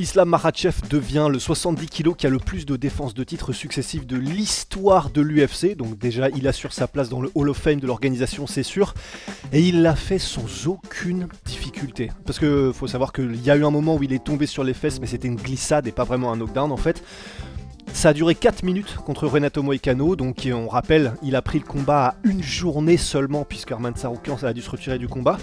Islam Makhachev devient le 70 kg qui a le plus de défenses de titres successives de l'histoire de l'UFC. Donc déjà, il assure sa place dans le Hall of Fame de l'organisation, c'est sûr. Et il l'a fait sans aucune difficulté. Parce que faut savoir qu'il y a eu un moment où il est tombé sur les fesses, mais c'était une glissade et pas vraiment un knockdown en fait. Ça a duré 4 minutes contre Renato Moicano, donc on rappelle, il a pris le combat à une journée seulement, puisque Arman Tsarukyan a dû se retirer du combat.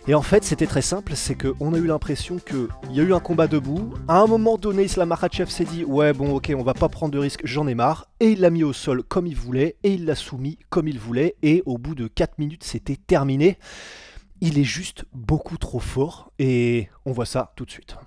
Et en fait, c'était très simple, c'est qu'on a eu l'impression qu'il y a eu un combat debout. À un moment donné, Islam Makhachev s'est dit « Ouais, bon, ok, on va pas prendre de risques, j'en ai marre ». Et il l'a mis au sol comme il voulait, et il l'a soumis comme il voulait. Et au bout de 4 minutes, c'était terminé. Il est juste beaucoup trop fort, et on voit ça tout de suite.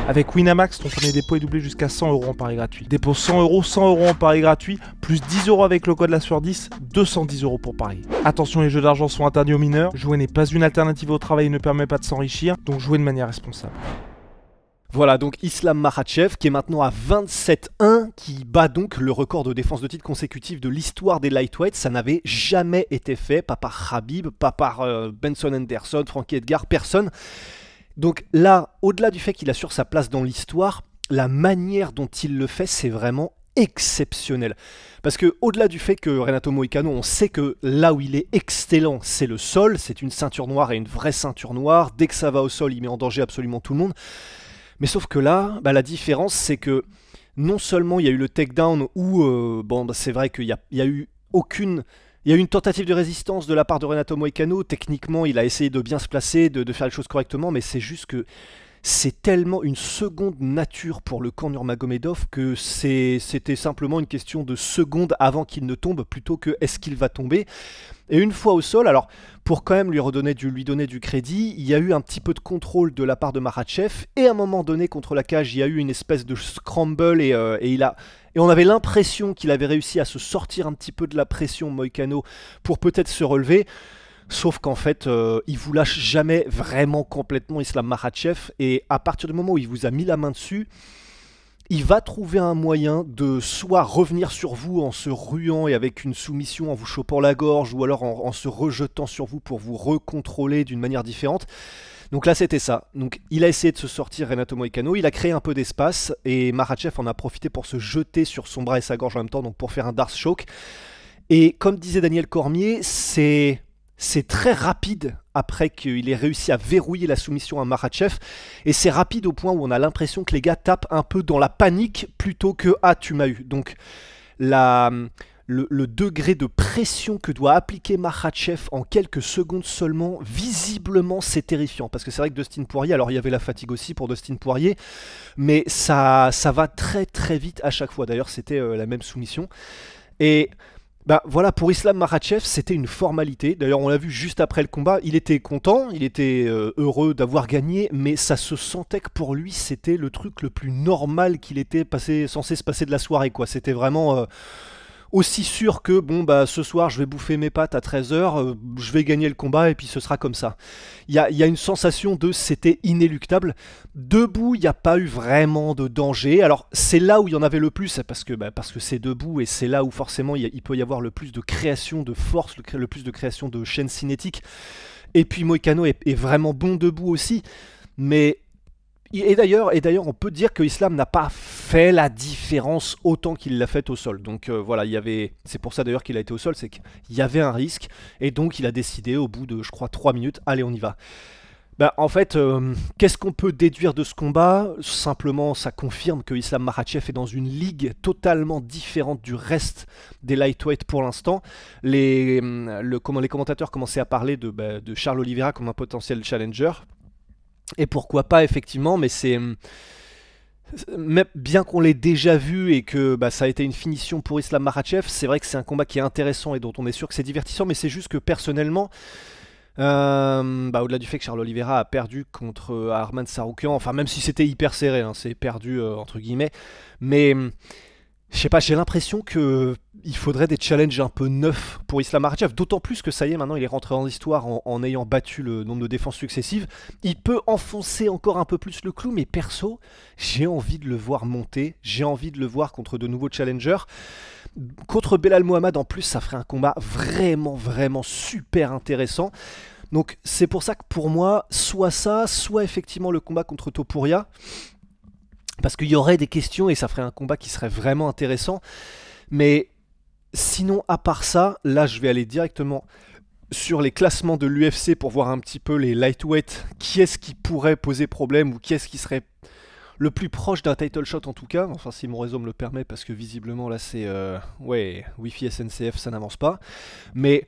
Avec Winamax, ton premier dépôt est doublé jusqu'à 100 € en pari gratuit. Dépôt 100 €, 100 € en pari gratuit, plus 10 € avec le code la sur 10, 210 € pour parier. Attention, les jeux d'argent sont interdits aux mineurs. Jouer n'est pas une alternative au travail et ne permet pas de s'enrichir, donc jouez de manière responsable. Voilà donc Islam Makhachev qui est maintenant à 27-1, qui bat donc le record de défense de titre consécutive de l'histoire des lightweights. Ça n'avait jamais été fait, pas par Khabib, pas par Benson Henderson, Frankie Edgar, personne. Donc là, au-delà du fait qu'il assure sa place dans l'histoire, la manière dont il le fait, c'est vraiment exceptionnel. Parce que au-delà du fait que Renato Moicano, on sait que là où il est excellent, c'est le sol, c'est une ceinture noire et une vraie ceinture noire. Dès que ça va au sol, il met en danger absolument tout le monde. Mais sauf que là, la différence, c'est que non seulement il y a eu le takedown où, c'est vrai qu'il y a eu aucune... Il y a eu une tentative de résistance de la part de Renato Moicano. Techniquement, il a essayé de bien se placer, de faire les choses correctement, mais c'est juste que c'est tellement une seconde nature pour le camp Nurmagomedov que c'était simplement une question de secondes avant qu'il ne tombe, plutôt que est-ce qu'il va tomber. Et une fois au sol, alors pour quand même lui donner du crédit, il y a eu un petit peu de contrôle de la part de Makhachev, et à un moment donné contre la cage, il y a eu une espèce de scramble et on avait l'impression qu'il avait réussi à se sortir un petit peu de la pression, Moicano, pour peut-être se relever. Sauf qu'en fait, il vous lâche jamais vraiment complètement Islam Makhachev. Et à partir du moment où il vous a mis la main dessus, il va trouver un moyen de soit revenir sur vous en se ruant et avec une soumission en vous chopant la gorge, ou alors en se rejetant sur vous pour vous recontrôler d'une manière différente. Donc là, c'était ça. Donc il a essayé de se sortir, Renato Moicano, il a créé un peu d'espace, et Makhachev en a profité pour se jeter sur son bras et sa gorge en même temps, donc pour faire un Darce Choke. Et comme disait Daniel Cormier, c'est très rapide après qu'il ait réussi à verrouiller la soumission à Makhachev, et c'est rapide au point où on a l'impression que les gars tapent un peu dans la panique plutôt que « Ah, tu m'as eu ». Donc le degré de pression que doit appliquer Makhachev en quelques secondes seulement, visiblement c'est terrifiant, parce que c'est vrai que Dustin Poirier, alors il y avait la fatigue aussi pour Dustin Poirier, mais ça va très très vite à chaque fois. D'ailleurs c'était la même soumission, et voilà, pour Islam Makhachev, c'était une formalité. D'ailleurs, on l'a vu juste après le combat, il était content, il était heureux d'avoir gagné, mais ça se sentait que pour lui, c'était le truc le plus normal qu'il était censé se passer de la soirée, quoi. C'était vraiment aussi sûr que, ce soir, je vais bouffer mes pâtes à 13 h, je vais gagner le combat, et puis ce sera comme ça. Il y a une sensation de c'était inéluctable. Debout, il n'y a pas eu vraiment de danger. Alors, c'est là où il y en avait le plus, parce que c'est debout, et c'est là où forcément il peut y avoir le plus de création de force, le plus de création de chaîne cinétique. Et puis Moicano est vraiment bon debout aussi, mais... Et d'ailleurs, on peut dire que Islam n'a pas fait la différence autant qu'il l'a fait au sol. Donc voilà, c'est pour ça d'ailleurs qu'il a été au sol, c'est qu'il y avait un risque, et donc il a décidé au bout de, je crois, 3 minutes, allez, on y va. En fait, qu'est-ce qu'on peut déduire de ce combat? Simplement, ça confirme que Islam Makhachev est dans une ligue totalement différente du reste des lightweights pour l'instant. Les commentateurs commençaient à parler de Charles Oliveira comme un potentiel challenger. Et pourquoi pas, effectivement, mais bien qu'on l'ait déjà vu et que ça a été une finition pour Islam Makhachev, c'est vrai que c'est un combat qui est intéressant et dont on est sûr que c'est divertissant, mais c'est juste que personnellement, au-delà du fait que Charles Oliveira a perdu contre Arman Tsarukyan, enfin même si c'était hyper serré, hein, c'est perdu entre guillemets, mais... Je sais pas, j'ai l'impression qu'il faudrait des challenges un peu neufs pour Islam Makhachev, d'autant plus que ça y est, maintenant il est rentré en histoire en ayant battu le nombre de défenses successives. Il peut enfoncer encore un peu plus le clou, mais perso, j'ai envie de le voir monter, j'ai envie de le voir contre de nouveaux challengers. Contre Belal Mohamed en plus, ça ferait un combat vraiment, vraiment super intéressant. Donc c'est pour ça que pour moi, soit ça, soit effectivement le combat contre Topuria. Parce qu'il y aurait des questions et ça ferait un combat qui serait vraiment intéressant. Mais sinon, à part ça, là je vais aller directement sur les classements de l'UFC pour voir un petit peu les lightweight, qui est-ce qui pourrait poser problème ou qui est-ce qui serait le plus proche d'un title shot en tout cas, enfin si mon réseau me le permet parce que visiblement là c'est ouais, Wi-Fi SNCF ça n'avance pas, mais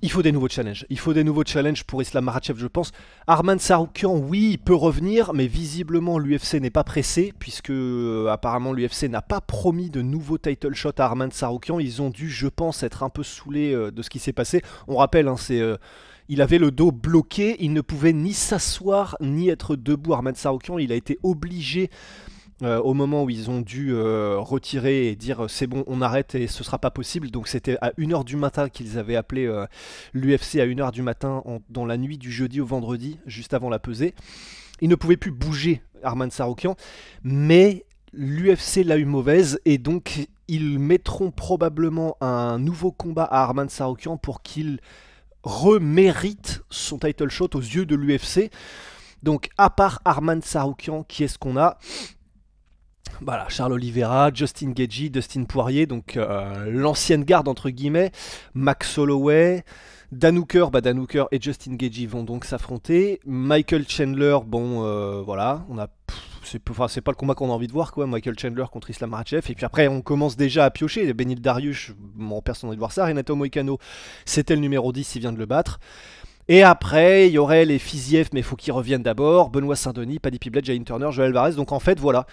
il faut des nouveaux challenges, il faut des nouveaux challenges pour Islam Makhachev je pense. Arman Tsarukyan oui il peut revenir mais visiblement l'UFC n'est pas pressé puisque apparemment l'UFC n'a pas promis de nouveaux title shots à Arman Tsarukyan, ils ont dû je pense être un peu saoulés de ce qui s'est passé, on rappelle hein, c'est... il avait le dos bloqué, il ne pouvait ni s'asseoir ni être debout. Arman Tsarukyan, il a été obligé au moment où ils ont dû retirer et dire c'est bon, on arrête et ce sera pas possible. Donc c'était à 1h du matin qu'ils avaient appelé l'UFC à 1h du matin dans la nuit du jeudi au vendredi, juste avant la pesée. Il ne pouvait plus bouger, Arman Tsarukyan, mais l'UFC l'a eu mauvaise et donc ils mettront probablement un nouveau combat à Arman Tsarukyan pour qu'il remérite son title shot aux yeux de l'UFC. Donc à part Arman Tsarukyan, qui est-ce qu'on a? Voilà, Charles Oliveira, Justin Gaethje, Dustin Poirier, donc l'ancienne garde entre guillemets, Max Holloway, Dan Hooker, Dan Hooker et Justin Gaethje vont donc s'affronter. Michael Chandler, bon voilà, on a c'est pas le combat qu'on a envie de voir quoi, Michael Chandler contre Islam Makhachev, et puis après on commence déjà à piocher, Benil Dariush, bon personne n'a envie de voir ça, Renato Moicano, c'était le numéro 10, il vient de le battre. Et après, il y aurait les Fiziev, mais il faut qu'ils reviennent d'abord, Benoît Saint-Denis, Paddy Pimblett, Jailin Turner, Joel Alvarez, donc en fait voilà.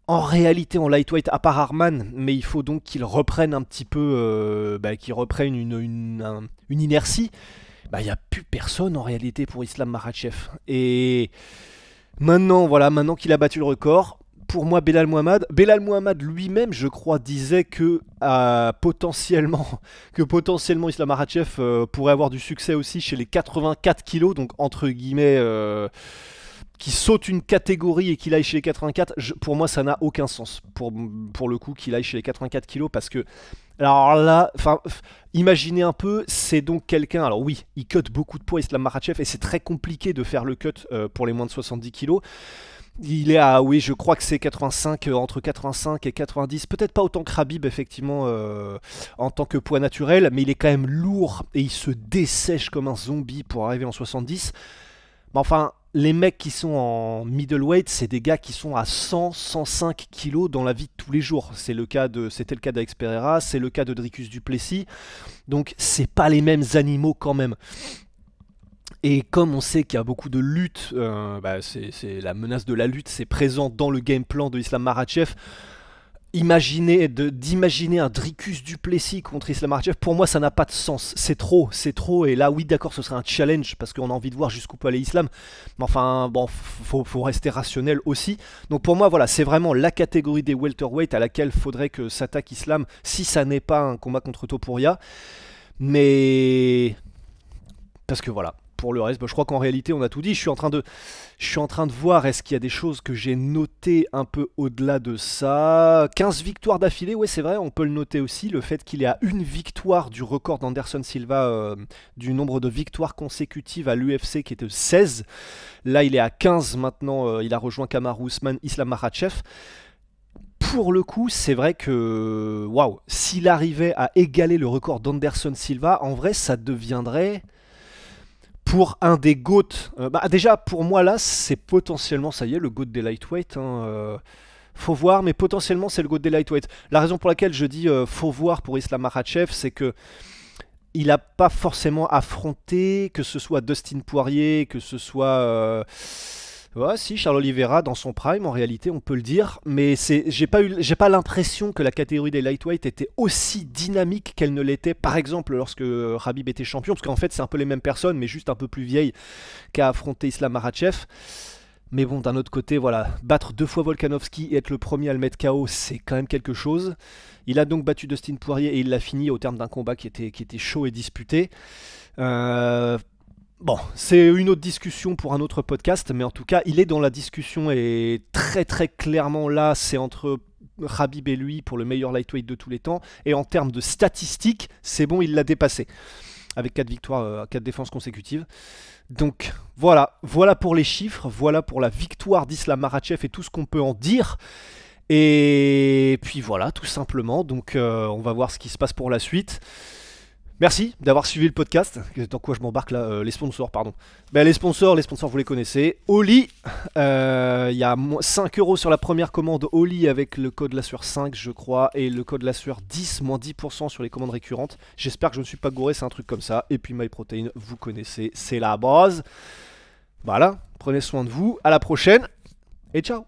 En réalité, en lightweight, à part Arman, mais il faut donc qu'il reprenne un petit peu, qu'il reprenne une inertie. Il n'y a plus personne en réalité pour Islam Makhachev. Et maintenant, voilà, maintenant qu'il a battu le record, pour moi, Belal Muhammad lui-même, je crois, disait que potentiellement Islam Makhachev pourrait avoir du succès aussi chez les 84 kilos, donc entre guillemets... qui saute une catégorie et qu'il aille chez les 84, pour moi ça n'a aucun sens pour le coup qu'il aille chez les 84 kilos parce que alors là, imaginez un peu, c'est donc quelqu'un, alors oui, il cut beaucoup de poids Islam Makhachev et c'est très compliqué de faire le cut pour les moins de 70 kilos. Il est à, oui, je crois que c'est 85, entre 85 et 90, peut-être pas autant que Khabib effectivement en tant que poids naturel, mais il est quand même lourd et il se dessèche comme un zombie pour arriver en 70. Mais enfin, les mecs qui sont en middleweight, c'est des gars qui sont à 100, 105 kilos dans la vie de tous les jours. C'était le cas d'Alex Pereira, c'est le cas de Dricus du Plessis. Donc, c'est pas les mêmes animaux quand même. Et comme on sait qu'il y a beaucoup de lutte, c'est la menace de la lutte, c'est présent dans le game plan de Islam Makhachev. D'imaginer un Dricus du Plessis contre Islam Makhachev, pour moi ça n'a pas de sens, c'est trop, et là oui d'accord ce serait un challenge parce qu'on a envie de voir jusqu'où peut aller Islam, mais enfin bon, faut rester rationnel aussi, donc pour moi voilà, c'est vraiment la catégorie des welterweight à laquelle faudrait que s'attaque Islam, si ça n'est pas un combat contre Topuria, mais... parce que voilà... Pour le reste, je crois qu'en réalité on a tout dit. Je suis en train de voir est-ce qu'il y a des choses que j'ai notées un peu au-delà de ça. 15 victoires d'affilée, ouais c'est vrai, on peut le noter aussi. Le fait qu'il est à une victoire du record d'Anderson Silva, du nombre de victoires consécutives à l'UFC qui était de 16. Là il est à 15 maintenant, il a rejoint Kamaru Usman, Islam Makhachev. Pour le coup, c'est vrai que, waouh, s'il arrivait à égaler le record d'Anderson Silva, en vrai ça deviendrait... Pour un des GOAT, déjà pour moi là c'est potentiellement, ça y est, le GOAT des lightweight, faut voir, mais potentiellement c'est le GOAT des lightweight. La raison pour laquelle je dis faut voir pour Islam Makhachev, c'est que il n'a pas forcément affronté, que ce soit Dustin Poirier, que ce soit... Ouais, si, Charles Oliveira dans son prime, en réalité, on peut le dire, mais j'ai pas l'impression que la catégorie des lightweight était aussi dynamique qu'elle ne l'était, par exemple, lorsque Khabib était champion, parce qu'en fait, c'est un peu les mêmes personnes, mais juste un peu plus vieilles qu'a affronté Islam Makhachev. Mais bon, d'un autre côté, voilà, battre 2 fois Volkanovski et être le premier à le mettre KO, c'est quand même quelque chose. Il a donc battu Dustin Poirier et il l'a fini au terme d'un combat qui était chaud et disputé. Bon, c'est une autre discussion pour un autre podcast, mais en tout cas, il est dans la discussion et très très clairement là, c'est entre Khabib et lui pour le meilleur lightweight de tous les temps. Et en termes de statistiques, c'est bon, il l'a dépassé. avec 4 victoires, 4 défenses consécutives. Donc voilà pour les chiffres, voilà pour la victoire d'Islam Makhachev et tout ce qu'on peut en dire. Et puis voilà, tout simplement. Donc on va voir ce qui se passe pour la suite. Merci d'avoir suivi le podcast. Dans quoi je m'embarque là les sponsors, pardon. Ben, les sponsors, vous les connaissez. Oli, il y a 5 € sur la première commande Oli avec le code la sueur 5, je crois, et le code la sueur 10, moins 10% sur les commandes récurrentes. J'espère que je ne suis pas gouré, c'est un truc comme ça. Et puis MyProtein, vous connaissez, c'est la base. Voilà, prenez soin de vous, à la prochaine, et ciao.